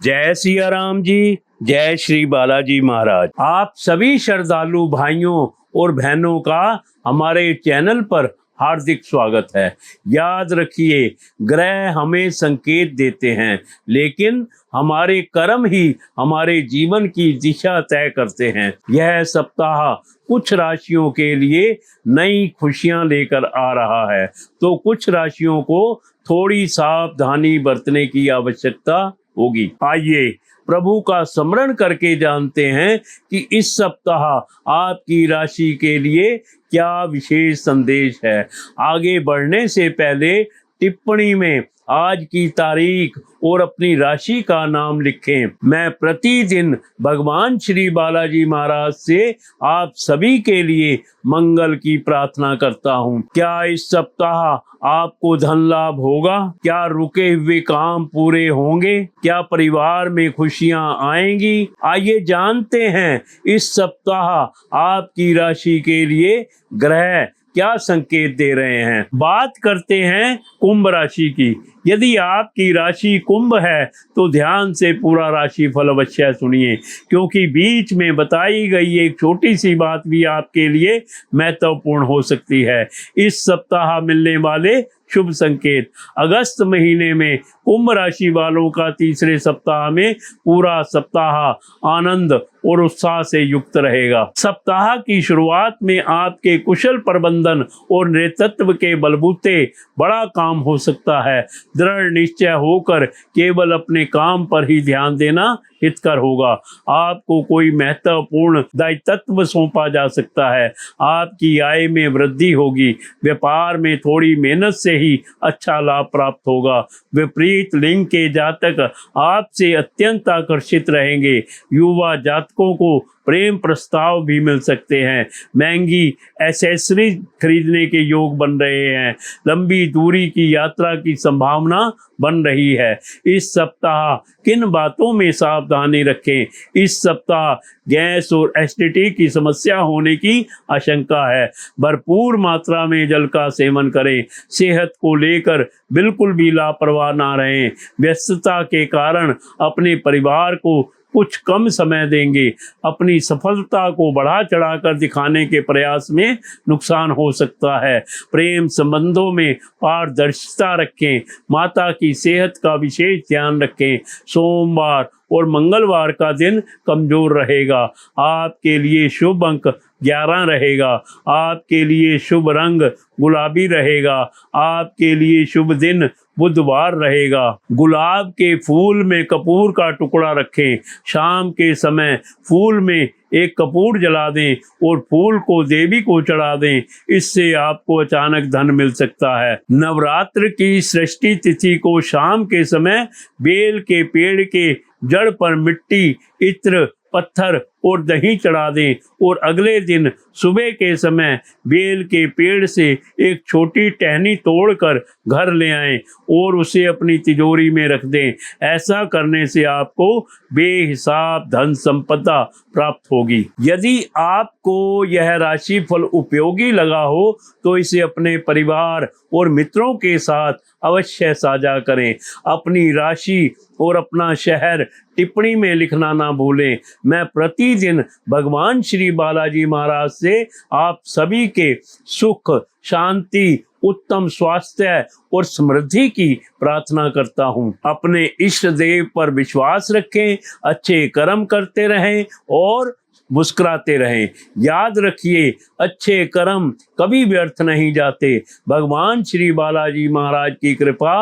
जय सिया राम जी, जय श्री बालाजी महाराज। आप सभी श्रद्धालु भाइयों और बहनों का हमारे चैनल पर हार्दिक स्वागत है। याद रखिए, ग्रह हमें संकेत देते हैं, लेकिन हमारे कर्म ही हमारे जीवन की दिशा तय करते हैं। यह सप्ताह कुछ राशियों के लिए नई खुशियां लेकर आ रहा है, तो कुछ राशियों को थोड़ी सावधानी बरतने की आवश्यकता होगी। आइए प्रभु का स्मरण करके जानते हैं कि इस सप्ताह आपकी राशि के लिए क्या विशेष संदेश है। आगे बढ़ने से पहले टिप्पणी में आज की तारीख और अपनी राशि का नाम लिखें। मैं प्रतिदिन भगवान श्री बालाजी महाराज से आप सभी के लिए मंगल की प्रार्थना करता हूँ। क्या इस सप्ताह आपको धन लाभ होगा? क्या रुके हुए काम पूरे होंगे? क्या परिवार में खुशियां आएंगी? आइए जानते हैं इस सप्ताह आपकी राशि के लिए ग्रह क्या संकेत दे रहे हैं। बात करते हैं कुंभ राशि की। यदि आपकी राशि कुंभ है तो ध्यान से पूरा राशि फल अवश्य सुनिए, क्योंकि बीच में बताई गई एक छोटी सी बात भी आपके लिए महत्वपूर्ण हो सकती है। इस सप्ताह मिलने वाले शुभ संकेत। अगस्त महीने में कुंभ राशि वालों का तीसरे सप्ताह में पूरा सप्ताह आनंद और उत्साह से युक्त रहेगा। सप्ताह की शुरुआत में आपके कुशल प्रबंधन और नेतृत्व के बलबूते बड़ा काम हो सकता है। दृढ़ निश्चय होकर केवल अपने काम पर ही ध्यान देना हितकर होगा। आपको कोई महत्वपूर्ण दायित्व सौंपा जा सकता है। आपकी आय में वृद्धि होगी। व्यापार में थोड़ी मेहनत से ही अच्छा लाभ प्राप्त होगा। विपरीत लिंग के जातक आपसे अत्यंत आकर्षित रहेंगे। युवा जातकों को प्रेम प्रस्ताव भी मिल सकते हैं। महंगी एसेसरीज खरीदने के योग बन रहे हैं। लंबी दूरी की यात्रा की संभावना बन रही है। इस सप्ताह किन बातों में सावधानी रखें? इस सप्ताह गैस और एसिडिटी की समस्या होने की आशंका है। भरपूर मात्रा में जल का सेवन करें। सेहत को लेकर बिल्कुल भी लापरवाह ना रहें। व्यस्तता के कारण अपने परिवार को कुछ कम समय देंगे। अपनी सफलता को बढ़ा चढ़ाकर दिखाने के प्रयास में नुकसान हो सकता है। प्रेम संबंधों में पारदर्शिता रखें। माता की सेहत का विशेष ध्यान रखें। सोमवार और मंगलवार का दिन कमजोर रहेगा। आपके लिए शुभ अंक 11 रहेगा। आपके लिए शुभ रंग गुलाबी रहेगा। आपके लिए शुभ दिन बुधवार रहेगा। गुलाब के फूल में कपूर का टुकड़ा रखें। शाम के समय फूल में एक कपूर जला दें और फूल को देवी को चढ़ा दें। इससे आपको अचानक धन मिल सकता है। नवरात्र की षष्ठी तिथि को शाम के समय बेल के पेड़ के जड़ पर मिट्टी, इत्र, पत्थर और दही चढ़ा दें और अगले दिन सुबह के समय बेल के पेड़ से एक छोटी टहनी तोड़कर घर ले आएं और उसे अपनी तिजोरी में रख दें। ऐसा करने से आपको बेहिसाब धन संपदा प्राप्त होगी। यदि आपको यह राशि फल उपयोगी लगा हो तो इसे अपने परिवार और मित्रों के साथ अवश्य साझा करें। अपनी राशि और अपना शहर टिप्पणी में लिखना ना भूलें। मैं प्रतिदिन भगवान श्री बालाजी महाराज से आप सभी के सुख, शांति, उत्तम स्वास्थ्य और समृद्धि की प्रार्थना करता हूँ। अपने इष्ट देव पर विश्वास रखें, अच्छे कर्म करते रहें और मुस्कुराते रहें। याद रखिए, अच्छे कर्म कभी व्यर्थ नहीं जाते। भगवान श्री बालाजी महाराज की कृपा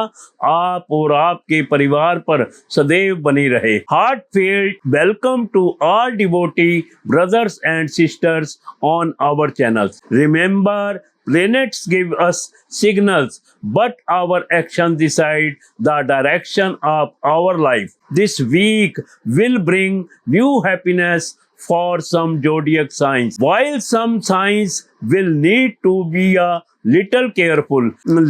आप और आपके परिवार पर सदैव बनी रहे। Heartfelt welcome to all devotee brothers and sisters on our channel. Remember, planets give us signals, but our actions decide the direction of our life. This week will bring new happiness for some zodiac signs, while some signs will need to be a little careful.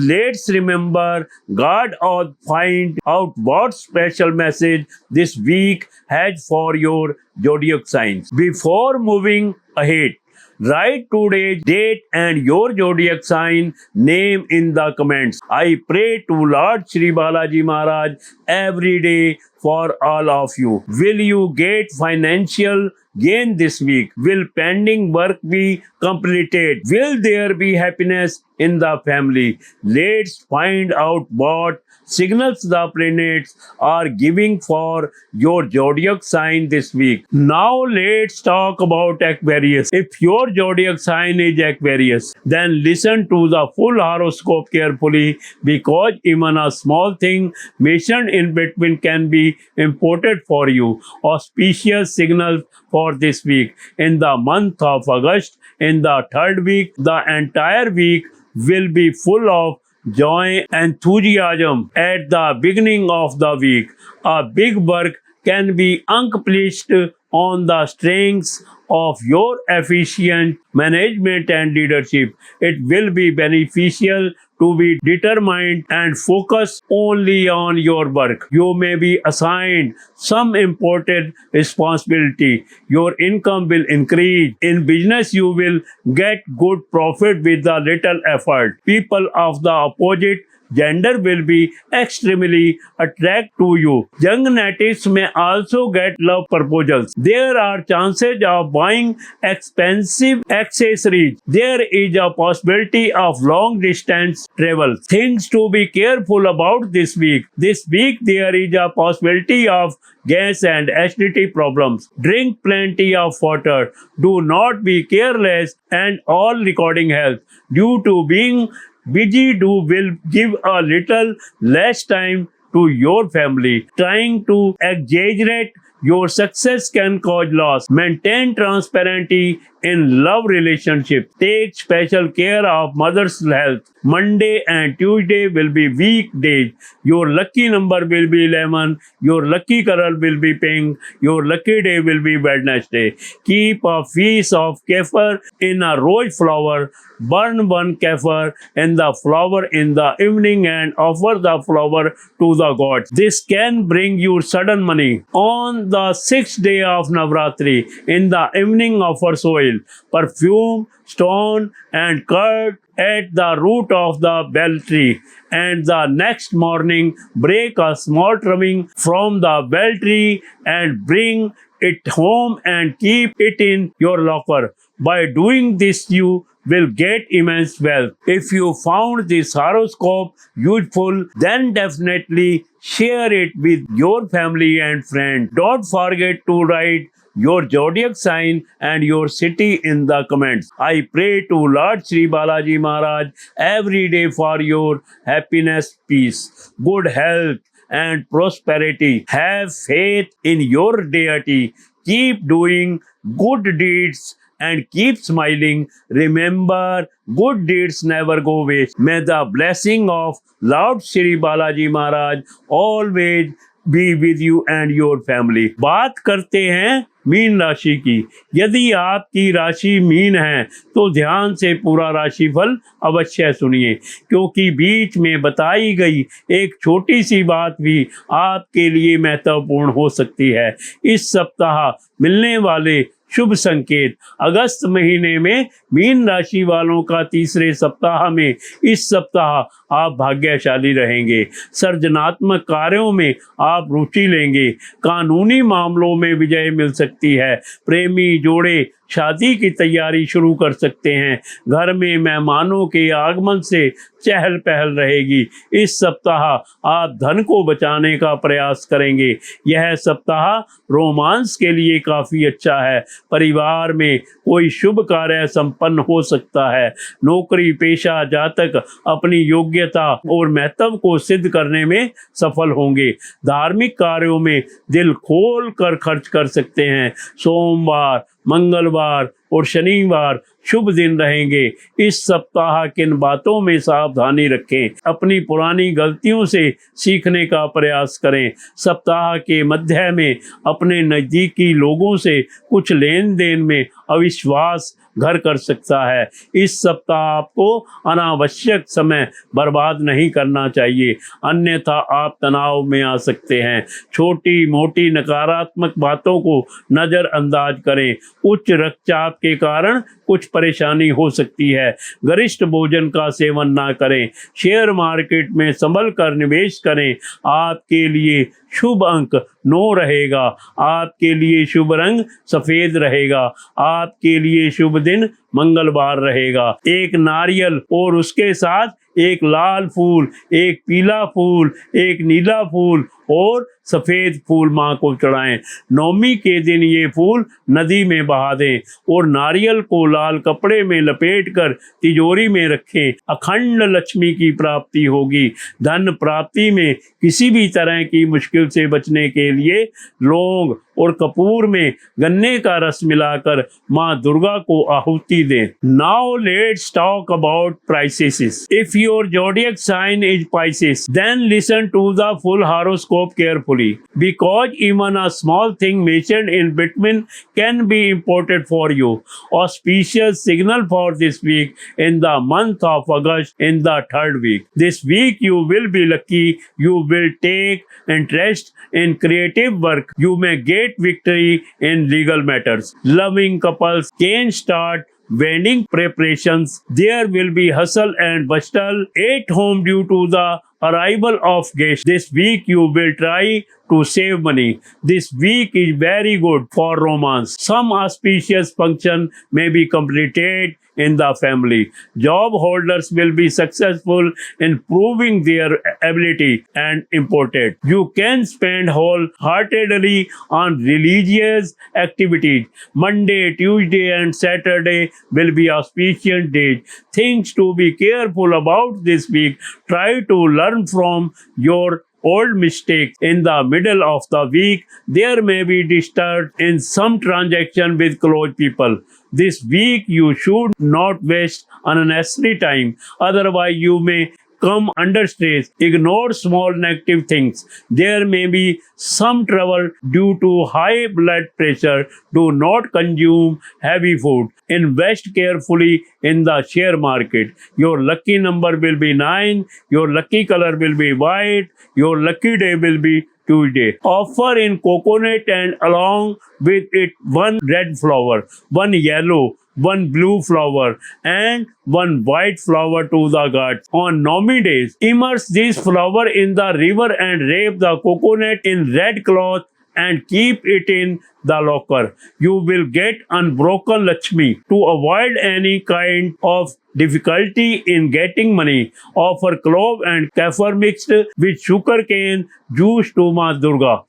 Let's remember, God will find out what special message this week has for your zodiac signs. Before moving ahead, write today's date and your zodiac sign name in the comments. I pray to Lord Shri Balaji Maharaj every day for all of you. Will you get financial gain this week? Will pending work be completed? Will there be happiness in the family? Let's find out what signals the planets are giving for your zodiac sign this week. Now let's talk about Aquarius. If your zodiac sign is Aquarius, then listen to the full horoscope carefully, because even a small thing mentioned in between can be important for you. Auspicious signals for this week. In the month of August, in the third week, the entire week will be full of joy and enthusiasm. At the beginning of the week, a big work can be accomplished on the strengths of your efficient management and leadership. It will be beneficial to be determined and focus only on your work. You may be assigned some important responsibility. Your income will increase. In business, you will get good profit with a little effort. People of the opposite gender will be extremely attracted to you. Young natives may also get love proposals. There are chances of buying expensive accessories. There is a possibility of long distance travel. Things to be careful about this week. This week there is a possibility of gas and acidity problems. Drink plenty of water. Do not be careless, and all recording health. Due to being busy, will give a little less time to your family. Trying to exaggerate your success can cause loss. Maintain transparency in love relationship. Take special care of mother's health. Monday and Tuesday will be weekdays. Your lucky number will be 11. Your lucky color will be pink. Your lucky day will be Wednesday. Keep a piece of kefir in a rose flower. Burn one kefir in the flower in the evening and offer the flower to the gods. This can bring you sudden money. On the sixth day of Navratri, in the evening, offer soil, perfume, stone, and curd at the root of the bell tree, and the next morning break a small trimming from the bell tree and bring it home and keep it in your locker. By doing this, you will get immense wealth. If you found this horoscope useful, then definitely share it with your family and friends. Don't forget to write your zodiac sign and your city in the comments. I pray to Lord Shri Balaji Maharaj every day for your happiness, peace, good health, and prosperity. Have faith in your deity. Keep doing good deeds and keep smiling. Remember, good deeds never go waste. May the blessing of Lord Shri Balaji Maharaj always be with you and your family. बात करते हैं mean राशि की। यदि आपकी राशि mean है तो ध्यान से पूरा राशिफल अवश्य सुनिए, क्योंकि बीच में बताई गई एक छोटी सी बात भी आपके लिए महत्वपूर्ण हो सकती है। इस सप्ताह मिलने वाले शुभ संकेत। अगस्त महीने में मीन राशि वालों का तीसरे सप्ताह में इस सप्ताह आप भाग्यशाली रहेंगे। सृजनात्मक कार्यों में आप रुचि लेंगे। कानूनी मामलों में विजय मिल सकती है। प्रेमी जोड़े शादी की तैयारी शुरू कर सकते हैं। घर में मेहमानों के आगमन से चहल पहल रहेगी। इस सप्ताह आप धन को बचाने का प्रयास करेंगे। यह सप्ताह रोमांस के लिए काफ़ी अच्छा है। परिवार में कोई शुभ कार्य संपन्न हो सकता है। नौकरी पेशा जातक अपनी योग्यता और महत्व को सिद्ध करने में सफल होंगे। धार्मिक कार्यों में दिल खोल कर खर्च कर सकते हैं। सोमवार, मंगलवार और शनिवार शुभ दिन रहेंगे। इस सप्ताह किन बातों में सावधानी रखें? अपनी पुरानी गलतियों से सीखने का प्रयास करें। सप्ताह के मध्य में अपने नज़दीकी लोगों से कुछ लेन देन में अविश्वास घर कर सकता है। इस सप्ताह आपको अनावश्यक समय बर्बाद नहीं करना चाहिए, अन्यथा आप तनाव में आ सकते हैं। छोटी मोटी नकारात्मक बातों को नज़रअंदाज करें। उच्च रक्तचाप के कारण कुछ परेशानी हो सकती है। गरिष्ठ भोजन का सेवन ना करें। शेयर मार्केट में संभल कर निवेश करें। आपके लिए शुभ अंक 9 रहेगा। आपके लिए शुभ रंग सफेद रहेगा। आपके लिए शुभ दिन मंगलवार रहेगा। एक नारियल और उसके साथ एक लाल फूल, एक पीला फूल, एक नीला फूल और सफेद फूल माँ को चढ़ाएं। नवमी के दिन ये फूल नदी में बहा दें और नारियल को लाल कपड़े में लपेटकर तिजोरी में रखें। अखंड लक्ष्मी की प्राप्ति होगी। धन प्राप्ति में किसी भी तरह की मुश्किल से बचने के लिए लौंग और कपूर में गन्ने का रस मिलाकर माँ दुर्गा को आहुति दें। Now let's talk about prices. If your zodiac sign is Pisces, then listen to the full horoscope carefully, because even a small thing mentioned in between can be important for you. Auspicious signal for this week in the month of August in the third week. This week you will be lucky. You will take interest in creative work. You may get victory in legal matters. Loving couples can start wedding preparations. There will be hustle and bustle at home due to the arrival of guests. This week you will try to save money. This week is very good for romance. Some auspicious function may be completed in the family. Job holders will be successful in proving their ability and important. You can spend wholeheartedly on religious activities. Monday, Tuesday and Saturday will be auspicious days. Things to be careful about this week. Try to learn from your old mistakes. In the middle of the week, there may be disturbance in some transaction with close people. This week, you should not waste unnecessary time. Otherwise, you may come under stress. Ignore small negative things. There may be some trouble due to high blood pressure. Do not consume heavy food. Invest carefully in the share market. Your lucky number will be 9. Your lucky color will be white. Your lucky day will be Tuesday. Offer in coconut and along with it one red flower, one yellow, one blue flower and one white flower to the gods. On Navami days, immerse this flower in the river and wrap the coconut in red cloth and keep it in the locker. You will get unbroken Lakshmi. To avoid any kind of difficulty in getting money, offer clove and kaffir mixed with sugar cane juice to Ma Durga.